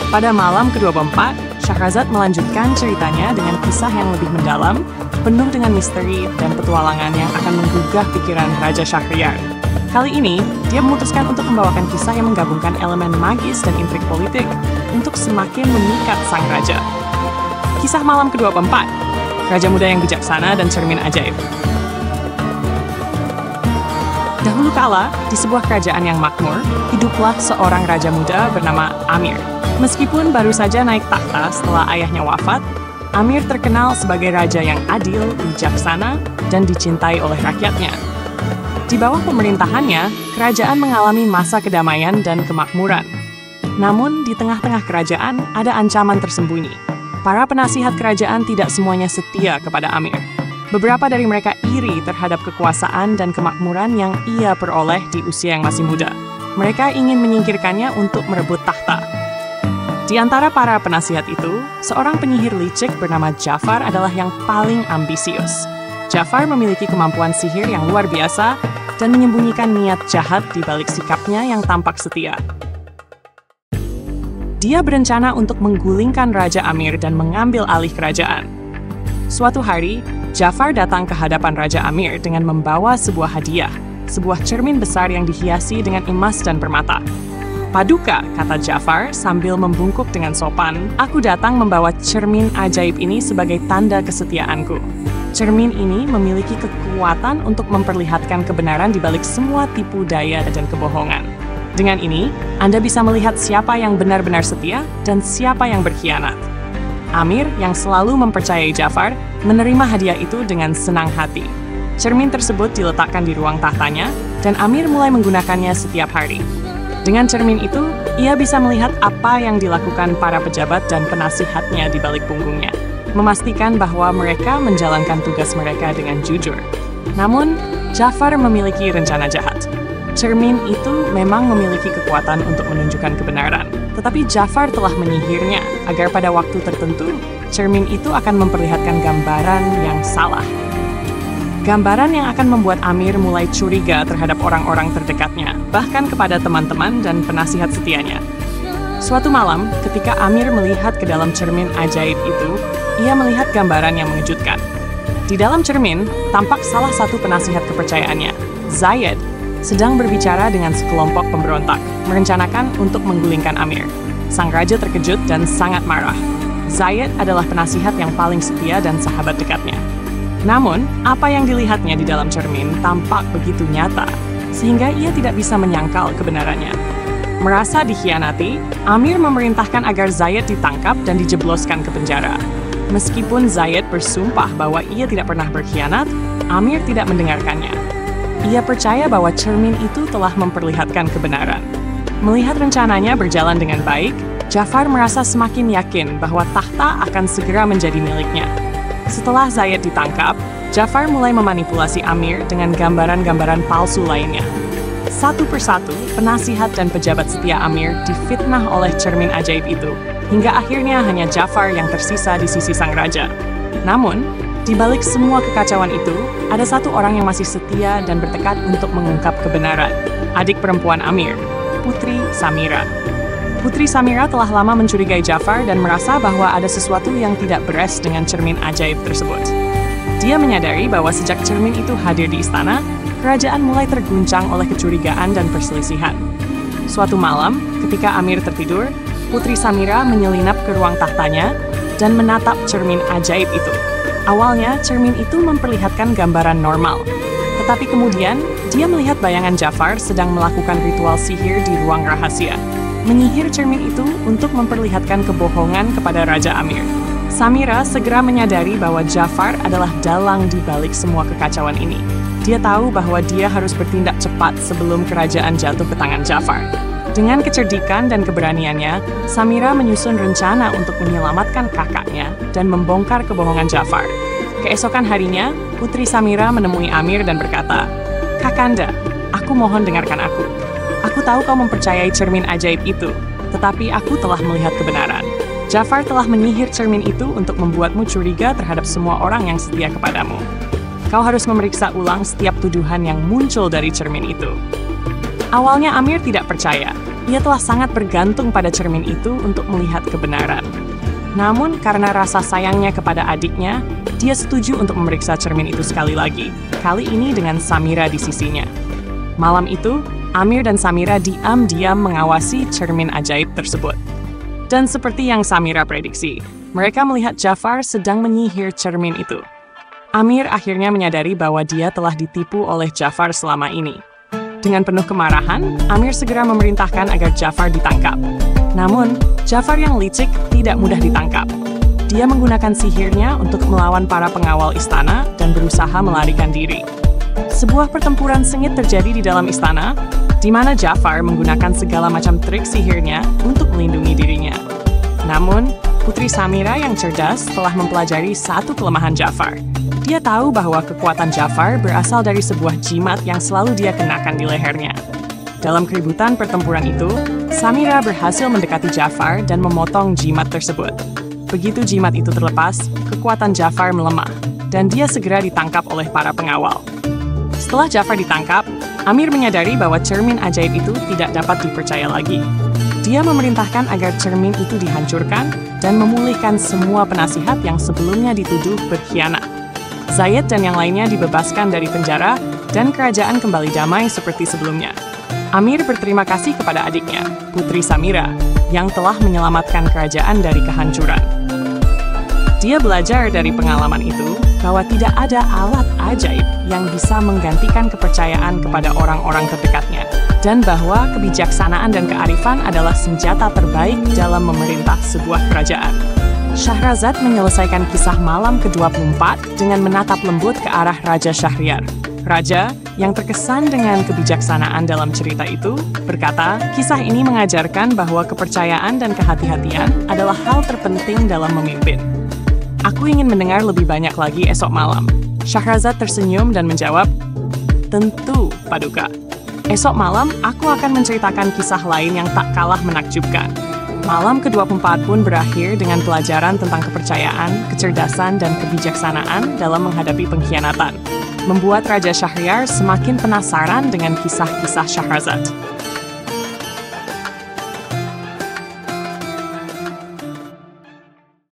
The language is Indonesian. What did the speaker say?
Pada malam ke-24, Syahrazad melanjutkan ceritanya dengan kisah yang lebih mendalam, penuh dengan misteri dan petualangan yang akan menggugah pikiran Raja Syahriar. Kali ini, dia memutuskan untuk membawakan kisah yang menggabungkan elemen magis dan intrik politik untuk semakin memikat sang raja. Kisah malam ke-24, Raja Muda yang Bijaksana dan Cermin Ajaib. Dahulu kala, di sebuah kerajaan yang makmur, hiduplah seorang raja muda bernama Amir. Meskipun baru saja naik takhta setelah ayahnya wafat, Amir terkenal sebagai raja yang adil, bijaksana, dan dicintai oleh rakyatnya. Di bawah pemerintahannya, kerajaan mengalami masa kedamaian dan kemakmuran. Namun, di tengah-tengah kerajaan ada ancaman tersembunyi. Para penasihat kerajaan tidak semuanya setia kepada Amir. Beberapa dari mereka iri terhadap kekuasaan dan kemakmuran yang ia peroleh di usia yang masih muda. Mereka ingin menyingkirkannya untuk merebut tahta. Di antara para penasihat itu, seorang penyihir licik bernama Jafar adalah yang paling ambisius. Jafar memiliki kemampuan sihir yang luar biasa dan menyembunyikan niat jahat di balik sikapnya yang tampak setia. Dia berencana untuk menggulingkan Raja Amir dan mengambil alih kerajaan. Suatu hari, Jafar datang ke hadapan Raja Amir dengan membawa sebuah hadiah, sebuah cermin besar yang dihiasi dengan emas dan permata. "Paduka," kata Jafar sambil membungkuk dengan sopan, "aku datang membawa cermin ajaib ini sebagai tanda kesetiaanku. Cermin ini memiliki kekuatan untuk memperlihatkan kebenaran di balik semua tipu daya dan kebohongan. Dengan ini, Anda bisa melihat siapa yang benar-benar setia dan siapa yang berkhianat." Amir, yang selalu mempercayai Jafar, menerima hadiah itu dengan senang hati. Cermin tersebut diletakkan di ruang tahtanya, dan Amir mulai menggunakannya setiap hari. Dengan cermin itu, ia bisa melihat apa yang dilakukan para pejabat dan penasihatnya di balik punggungnya, memastikan bahwa mereka menjalankan tugas mereka dengan jujur. Namun, Jafar memiliki rencana jahat. Cermin itu memang memiliki kekuatan untuk menunjukkan kebenaran, tetapi Jafar telah menyihirnya agar pada waktu tertentu, cermin itu akan memperlihatkan gambaran yang salah. Gambaran yang akan membuat Amir mulai curiga terhadap orang-orang terdekatnya, bahkan kepada teman-teman dan penasihat setianya. Suatu malam, ketika Amir melihat ke dalam cermin ajaib itu, ia melihat gambaran yang mengejutkan. Di dalam cermin, tampak salah satu penasihat kepercayaannya, Zayed, sedang berbicara dengan sekelompok pemberontak, merencanakan untuk menggulingkan Amir. Sang raja terkejut dan sangat marah. Zayed adalah penasihat yang paling setia dan sahabat dekatnya. Namun, apa yang dilihatnya di dalam cermin tampak begitu nyata, sehingga ia tidak bisa menyangkal kebenarannya. Merasa dikhianati, Amir memerintahkan agar Zayed ditangkap dan dijebloskan ke penjara. Meskipun Zayed bersumpah bahwa ia tidak pernah berkhianat, Amir tidak mendengarkannya. Ia percaya bahwa cermin itu telah memperlihatkan kebenaran. Melihat rencananya berjalan dengan baik, Jafar merasa semakin yakin bahwa tahta akan segera menjadi miliknya. Setelah Zayed ditangkap, Jafar mulai memanipulasi Amir dengan gambaran-gambaran palsu lainnya. Satu persatu, penasihat dan pejabat setia Amir difitnah oleh cermin ajaib itu, hingga akhirnya hanya Jafar yang tersisa di sisi sang raja. Namun, di balik semua kekacauan itu, ada satu orang yang masih setia dan bertekad untuk mengungkap kebenaran. Adik perempuan Amir, Putri Samira. Putri Samira telah lama mencurigai Jafar dan merasa bahwa ada sesuatu yang tidak beres dengan cermin ajaib tersebut. Dia menyadari bahwa sejak cermin itu hadir di istana, kerajaan mulai terguncang oleh kecurigaan dan perselisihan. Suatu malam, ketika Amir tertidur, Putri Samira menyelinap ke ruang tahtanya dan menatap cermin ajaib itu. Awalnya, cermin itu memperlihatkan gambaran normal. Tetapi kemudian, dia melihat bayangan Jafar sedang melakukan ritual sihir di ruang rahasia. Menyihir cermin itu untuk memperlihatkan kebohongan kepada Raja Amir. Samira segera menyadari bahwa Jafar adalah dalang di balik semua kekacauan ini. Dia tahu bahwa dia harus bertindak cepat sebelum kerajaan jatuh ke tangan Jafar. Dengan kecerdikan dan keberaniannya, Samira menyusun rencana untuk menyelamatkan kakaknya dan membongkar kebohongan Jafar. Keesokan harinya, Putri Samira menemui Amir dan berkata, "Kakanda, aku mohon dengarkan aku. Aku tahu kau mempercayai cermin ajaib itu, tetapi aku telah melihat kebenaran. Jafar telah menyihir cermin itu untuk membuatmu curiga terhadap semua orang yang setia kepadamu. Kau harus memeriksa ulang setiap tuduhan yang muncul dari cermin itu." Awalnya Amir tidak percaya. Ia telah sangat bergantung pada cermin itu untuk melihat kebenaran. Namun, karena rasa sayangnya kepada adiknya, dia setuju untuk memeriksa cermin itu sekali lagi, kali ini dengan Samira di sisinya. Malam itu, Amir dan Samira diam-diam mengawasi cermin ajaib tersebut. Dan seperti yang Samira prediksi, mereka melihat Jafar sedang menyihir cermin itu. Amir akhirnya menyadari bahwa dia telah ditipu oleh Jafar selama ini. Dengan penuh kemarahan, Amir segera memerintahkan agar Jafar ditangkap. Namun, Jafar yang licik tidak mudah ditangkap. Dia menggunakan sihirnya untuk melawan para pengawal istana dan berusaha melarikan diri. Sebuah pertempuran sengit terjadi di dalam istana, di mana Jafar menggunakan segala macam trik sihirnya untuk melindungi dirinya. Namun, Putri Samira yang cerdas telah mempelajari satu kelemahan Jafar. Dia tahu bahwa kekuatan Jafar berasal dari sebuah jimat yang selalu dia kenakan di lehernya. Dalam keributan pertempuran itu, Samira berhasil mendekati Jafar dan memotong jimat tersebut. Begitu jimat itu terlepas, kekuatan Jafar melemah, dan dia segera ditangkap oleh para pengawal. Setelah Jafar ditangkap, Amir menyadari bahwa cermin ajaib itu tidak dapat dipercaya lagi. Dia memerintahkan agar cermin itu dihancurkan dan memulihkan semua penasihat yang sebelumnya dituduh berkhianat. Zayed dan yang lainnya dibebaskan dari penjara dan kerajaan kembali damai seperti sebelumnya. Amir berterima kasih kepada adiknya, Putri Samira, yang telah menyelamatkan kerajaan dari kehancuran. Dia belajar dari pengalaman itu bahwa tidak ada alat ajaib yang bisa menggantikan kepercayaan kepada orang-orang terdekatnya, dan bahwa kebijaksanaan dan kearifan adalah senjata terbaik dalam memerintah sebuah kerajaan. Syahrazad menyelesaikan kisah malam ke-24 dengan menatap lembut ke arah Raja Syahriar. Raja, yang terkesan dengan kebijaksanaan dalam cerita itu, berkata, kisah ini mengajarkan bahwa kepercayaan dan kehati-hatian adalah hal terpenting dalam memimpin. Aku ingin mendengar lebih banyak lagi esok malam. Syahrazad tersenyum dan menjawab, tentu, Paduka. Esok malam, aku akan menceritakan kisah lain yang tak kalah menakjubkan. Malam ke-24 pun berakhir dengan pelajaran tentang kepercayaan, kecerdasan, dan kebijaksanaan dalam menghadapi pengkhianatan, membuat Raja Syahriar semakin penasaran dengan kisah-kisah Syahrazad.